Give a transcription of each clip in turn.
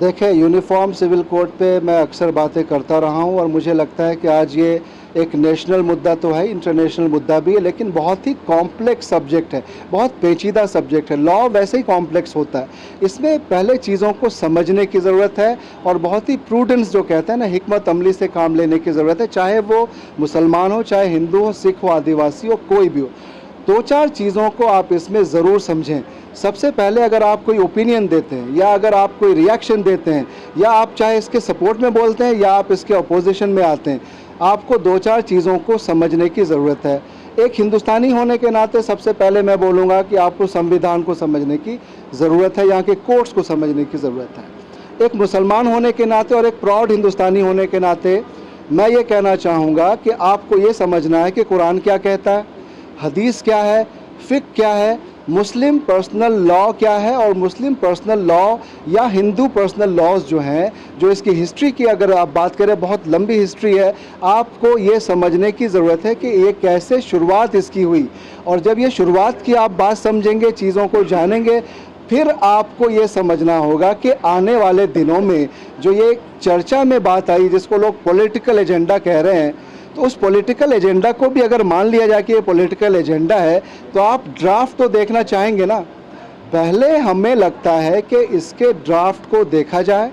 देखें, uniform civil code पे मैं अक्सर बातें करता रहा हूँ और मुझे लगता है कि आज ये एक नेशनल मुद्दा तो है, इंटरनेशनल मुद्दा भी है, लेकिन बहुत ही कॉम्प्लेक्स सब्जेक्ट है, बहुत पेचीदा सब्जेक्ट है। लॉ वैसे ही कॉम्प्लेक्स होता है। इसमें पहले चीज़ों को समझने की ज़रूरत है और बहुत ही प्रूडेंस जो कहते हैं ना, हिकमत अमली से काम लेने की ज़रूरत है, चाहे वो मुसलमान हो, चाहे हिंदू हो, सिख हो, आदिवासी हो, कोई भी हो। दो चार चीज़ों को आप इसमें ज़रूर समझें। सबसे पहले अगर आप कोई ओपिनियन देते हैं या अगर आप कोई रिएक्शन देते हैं या आप चाहे इसके सपोर्ट में बोलते हैं या आप इसके अपोजिशन में आते हैं, आपको दो चार चीज़ों को समझने की ज़रूरत है। एक हिंदुस्तानी होने के नाते सबसे पहले मैं बोलूँगा कि आपको संविधान को समझने की ज़रूरत है, यहाँ के कोर्ट्स को समझने की ज़रूरत है। एक मुसलमान होने के नाते और एक प्राउड हिंदुस्तानी होने के नाते मैं ये कहना चाहूँगा कि आपको ये समझना है कि कुरान क्या कहता है, हदीस क्या है, फ़िक़्ह क्या है, मुस्लिम पर्सनल लॉ क्या है और मुस्लिम पर्सनल लॉ या हिंदू पर्सनल लॉज जो हैं, जो इसकी हिस्ट्री की अगर आप बात करें, बहुत लंबी हिस्ट्री है। आपको ये समझने की ज़रूरत है कि ये कैसे शुरुआत इसकी हुई, और जब ये शुरुआत की आप बात समझेंगे, चीज़ों को जानेंगे, फिर आपको ये समझना होगा कि आने वाले दिनों में जो ये चर्चा में बात आई जिसको लोग पॉलिटिकल एजेंडा कह रहे हैं, तो उस पॉलिटिकल एजेंडा को भी अगर मान लिया जाए कि ये पॉलिटिकल एजेंडा है, तो आप ड्राफ्ट तो देखना चाहेंगे ना। पहले हमें लगता है कि इसके ड्राफ्ट को देखा जाए।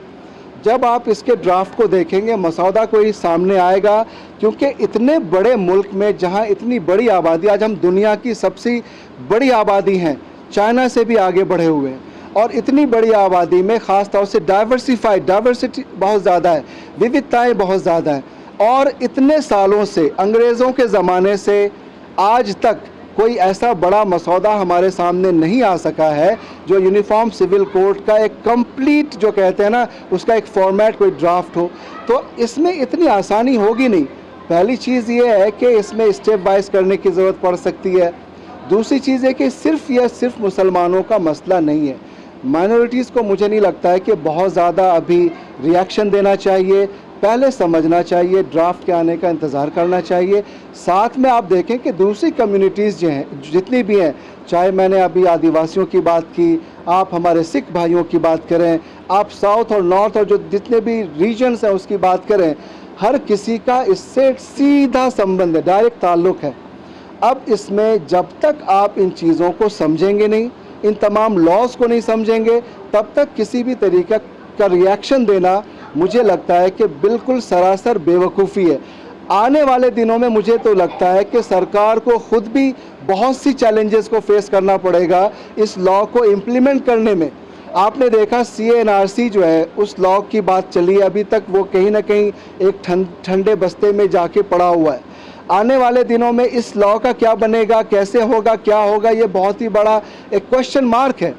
जब आप इसके ड्राफ्ट को देखेंगे, मसौदा कोई सामने आएगा, क्योंकि इतने बड़े मुल्क में जहां इतनी बड़ी आबादी, आज हम दुनिया की सबसे बड़ी आबादी हैं, चाइना से भी आगे बढ़े हुए हैं, और इतनी बड़ी आबादी में ख़ास तौर से डाइवर्सिटी बहुत ज़्यादा है, विविधताएँ बहुत ज़्यादा हैं, और इतने सालों से, अंग्रेज़ों के ज़माने से आज तक कोई ऐसा बड़ा मसौदा हमारे सामने नहीं आ सका है जो यूनिफॉर्म सिविल कोड का एक कंप्लीट, जो कहते हैं ना, उसका एक फॉर्मेट, कोई ड्राफ्ट हो। तो इसमें इतनी आसानी होगी नहीं। पहली चीज़ ये है कि इसमें स्टेप वाइज करने की ज़रूरत पड़ सकती है। दूसरी चीज़ है कि सिर्फ मुसलमानों का मसला नहीं है। माइनॉरिटीज़ को मुझे नहीं लगता है कि बहुत ज़्यादा अभी रिएक्शन देना चाहिए, पहले समझना चाहिए, ड्राफ्ट के आने का इंतज़ार करना चाहिए। साथ में आप देखें कि दूसरी कम्युनिटीज़ जो हैं, जितनी भी हैं, चाहे मैंने अभी आदिवासियों की बात की, आप हमारे सिख भाइयों की बात करें, आप साउथ और नॉर्थ और जो जितने भी रीजन्स हैं उसकी बात करें, हर किसी का इससे सीधा संबंध है, डायरेक्ट ताल्लुक़ है। अब इसमें जब तक आप इन चीज़ों को समझेंगे नहीं, इन तमाम लॉज़ को नहीं समझेंगे, तब तक किसी भी तरीक़े का रिएक्शन देना मुझे लगता है कि बिल्कुल सरासर बेवकूफ़ी है। आने वाले दिनों में मुझे तो लगता है कि सरकार को ख़ुद भी बहुत सी चैलेंजेस को फेस करना पड़ेगा इस लॉ को इम्प्लीमेंट करने में। आपने देखा CANRC जो है, उस लॉ की बात चली, अभी तक वो कहीं ना कहीं एक ठंडे बस्ते में जाके पड़ा हुआ है। आने वाले दिनों में इस लॉ का क्या बनेगा, कैसे होगा, क्या होगा, ये बहुत ही बड़ा एक क्वेश्चन मार्क है।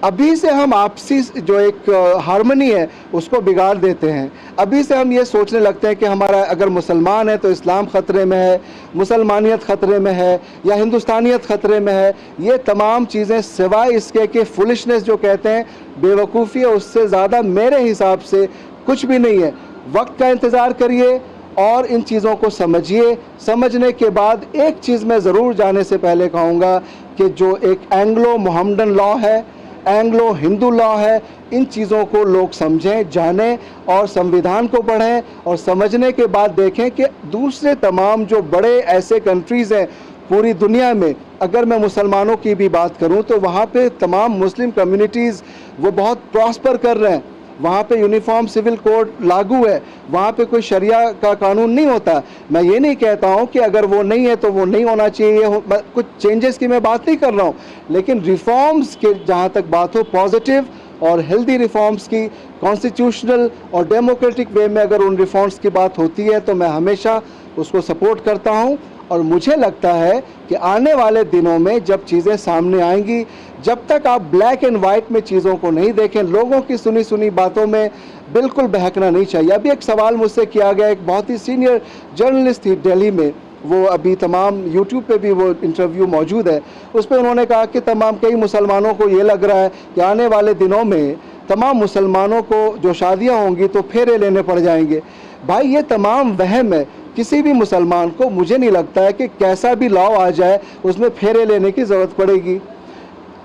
अभी से हम आपसी जो एक हार्मनी है उसको बिगाड़ देते हैं। अभी से हम ये सोचने लगते हैं कि हमारा अगर मुसलमान है तो इस्लाम ख़तरे में है, मुसलमानियत ख़तरे में है, या हिंदुस्तानियत ख़तरे में है। ये तमाम चीज़ें सिवाय इसके कि फुलिशनेस जो कहते हैं, बेवकूफ़ी है, उससे ज़्यादा मेरे हिसाब से कुछ भी नहीं है। वक्त का इंतज़ार करिए और इन चीज़ों को समझिए। समझने के बाद एक चीज़ मैं ज़रूर जाने से पहले कहूँगा कि जो एक एंग्लो मोहम्मडन लॉ है, एंग्लो हिंदू लॉ है, इन चीज़ों को लोग समझें, जानें और संविधान को पढ़ें, और समझने के बाद देखें कि दूसरे तमाम जो बड़े ऐसे कंट्रीज़ हैं पूरी दुनिया में, अगर मैं मुसलमानों की भी बात करूं तो वहाँ पे तमाम मुस्लिम कम्युनिटीज़ वो बहुत प्रॉस्पर कर रहे हैं। वहाँ पे यूनिफॉर्म सिविल कोड लागू है, वहाँ पे कोई शरिया का कानून नहीं होता। मैं ये नहीं कहता हूँ कि अगर वो नहीं है तो वो नहीं होना चाहिए, कुछ चेंजेस की मैं बात नहीं कर रहा हूँ, लेकिन रिफॉर्म्स के जहाँ तक बात हो, पॉजिटिव और हेल्दी रिफॉर्म्स की, कॉन्स्टिट्यूशनल और डेमोक्रेटिक वे में अगर उन रिफॉर्म्स की बात होती है तो मैं हमेशा उसको सपोर्ट करता हूँ। और मुझे लगता है कि आने वाले दिनों में जब चीज़ें सामने आएंगी, जब तक आप ब्लैक एंड वाइट में चीज़ों को नहीं देखें, लोगों की सुनी सुनी बातों में बिल्कुल बहकना नहीं चाहिए। अभी एक सवाल मुझसे किया गया, एक बहुत ही सीनियर जर्नलिस्ट थी दिल्ली में, वो अभी तमाम यूट्यूब पे भी वो इंटरव्यू मौजूद है, उस पर उन्होंने कहा कि कई मुसलमानों को ये लग रहा है कि आने वाले दिनों में तमाम मुसलमानों को जो शादियाँ होंगी तो फेरे लेने पड़ जाएंगे। भाई, ये तमाम वहम है। किसी भी मुसलमान को, मुझे नहीं लगता है कि कैसा भी लॉ आ जाए उसमें फेरे लेने की ज़रूरत पड़ेगी।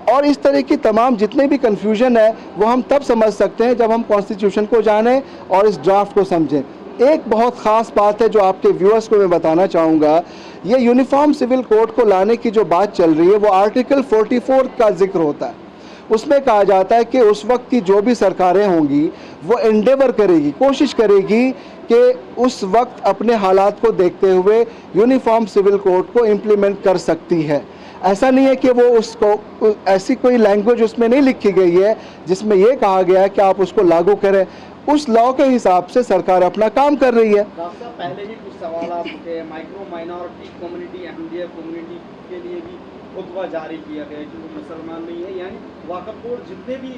और इस तरह की तमाम जितने भी कन्फ्यूजन है वो हम तब समझ सकते हैं जब हम कॉन्स्टिट्यूशन को जानें और इस ड्राफ्ट को समझें। एक बहुत ख़ास बात है जो आपके व्यूअर्स को मैं बताना चाहूँगा, ये यूनिफॉर्म सिविल कोड को लाने की जो बात चल रही है वो आर्टिकल 44 का जिक्र होता है। उसमें कहा जाता है कि उस वक्त की जो भी सरकारें होंगी वो एंडेवर करेगी, कोशिश करेगी कि उस वक्त अपने हालात को देखते हुए यूनिफॉर्म सिविल कोड को इम्प्लीमेंट कर सकती है। ऐसा नहीं है कि वो उसको ऐसी कोई लैंग्वेज उसमें नहीं लिखी गई है जिसमें ये कहा गया है कि आप उसको लागू करें। उस लॉ के हिसाब से सरकार अपना काम कर रही है। डॉक्टर साहब, पहले भी कुछ सवाल आपके micro minority community, Ahmadiyya community के लिए भी फतवा जारी किया गया जो मुसलमान नहीं है, यानी वक्फ बोर्ड जितने भी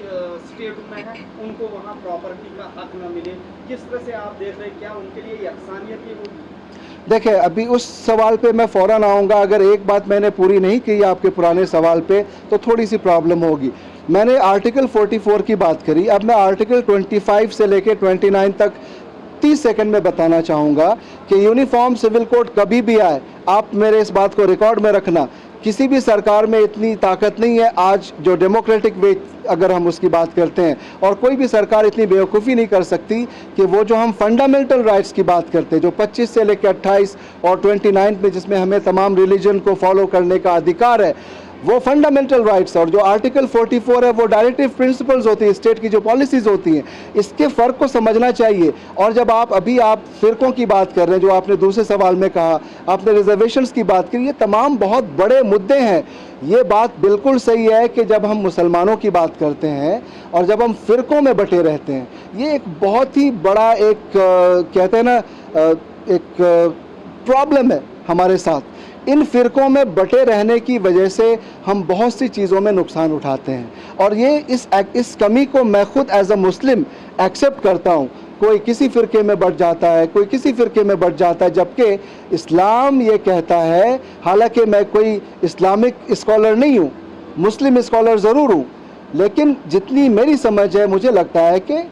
स्टेट में है उनको वहाँ प्रॉपर्टी का हक न मिले। किस तरह से आप देख रहे हैं, क्या उनके लिए यकसानियत ही होगी? देखिए, अभी उस सवाल पे मैं फ़ौरन आऊँगा। अगर एक बात मैंने पूरी नहीं की आपके पुराने सवाल पे तो थोड़ी सी प्रॉब्लम होगी। मैंने आर्टिकल 44 की बात करी, अब मैं आर्टिकल 25 से लेके 29 तक 30 सेकंड में बताना चाहूँगा कि यूनिफॉर्म सिविल कोड कभी भी आए, आप मेरे इस बात को रिकॉर्ड में रखना, किसी भी सरकार में इतनी ताकत नहीं है आज जो डेमोक्रेटिक वे अगर हम उसकी बात करते हैं, और कोई भी सरकार इतनी बेवकूफ़ी नहीं कर सकती कि वो जो हम फंडामेंटल राइट्स की बात करते हैं जो 25 से लेकर 28 और 29 में जिसमें हमें तमाम रिलीजन को फॉलो करने का अधिकार है, वो फंडामेंटल राइट्स, और जो आर्टिकल 44 है वो डायरेक्टिव प्रिंसिपल्स होती है, स्टेट की जो पॉलिसीज़ होती हैं, इसके फ़र्क को समझना चाहिए। और जब आप फ़िरकों की बात कर रहे हैं, जो आपने दूसरे सवाल में कहा, आपने रिजर्वेशंस की बात की, ये तमाम बहुत बड़े मुद्दे हैं। ये बात बिल्कुल सही है कि जब हम मुसलमानों की बात करते हैं और जब हम फ़िरकों में बटे रहते हैं, ये एक बहुत ही बड़ा कहते हैं ना एक प्रॉब्लम है हमारे साथ। इन फ़िरकों में बटे रहने की वजह से हम बहुत सी चीज़ों में नुकसान उठाते हैं, और ये इस कमी को मैं खुद एज अ मुस्लिम एक्सेप्ट करता हूँ। कोई किसी फ़िरके में बट जाता है, कोई किसी फ़िरके में बट जाता है, जबकि इस्लाम ये कहता है, हालांकि मैं कोई इस्लामिक स्कॉलर नहीं हूँ, मुस्लिम स्कॉलर ज़रूर हूँ, लेकिन जितनी मेरी समझ है मुझे लगता है कि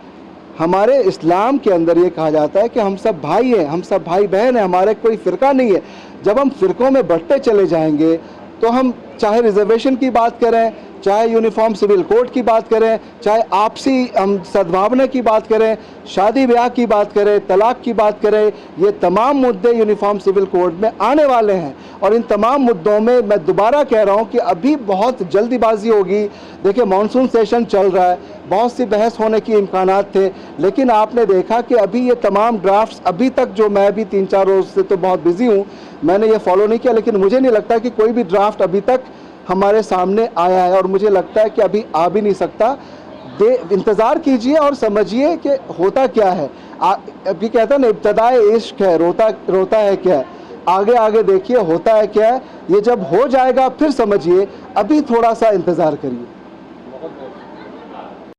हमारे इस्लाम के अंदर ये कहा जाता है कि हम सब भाई हैं, हम सब भाई बहन हैं, हमारे कोई फ़िरका नहीं है। जब हम फ़िरकों में बढ़ते चले जाएंगे तो हम चाहे रिजर्वेशन की बात करें, चाहे यूनिफॉर्म सिविल कोड की बात करें, चाहे आपसी हम सद्भावना की बात करें, शादी ब्याह की बात करें, तलाक की बात करें, ये तमाम मुद्दे यूनिफॉर्म सिविल कोड में आने वाले हैं। और इन तमाम मुद्दों में मैं दोबारा कह रहा हूँ कि अभी बहुत जल्दीबाजी होगी। देखिए, मानसून सेशन चल रहा है, बहुत सी बहस होने की इम्कानात थे, लेकिन आपने देखा कि अभी ये तमाम ड्राफ्ट्स अभी तक, जो मैं भी 3-4 रोज़ से तो बहुत बिजी हूँ, मैंने ये फॉलो नहीं किया, लेकिन मुझे नहीं लगता कि कोई भी ड्राफ्ट अभी तक हमारे सामने आया है, और मुझे लगता है कि अभी आ भी नहीं सकता। इंतज़ार कीजिए और समझिए कि होता क्या है। अभी कहता है ना, इब्तदाए इश्क है, रोता है क्या, आगे आगे देखिए होता है क्या है। ये जब हो जाएगा फिर समझिए, अभी थोड़ा सा इंतज़ार करिए।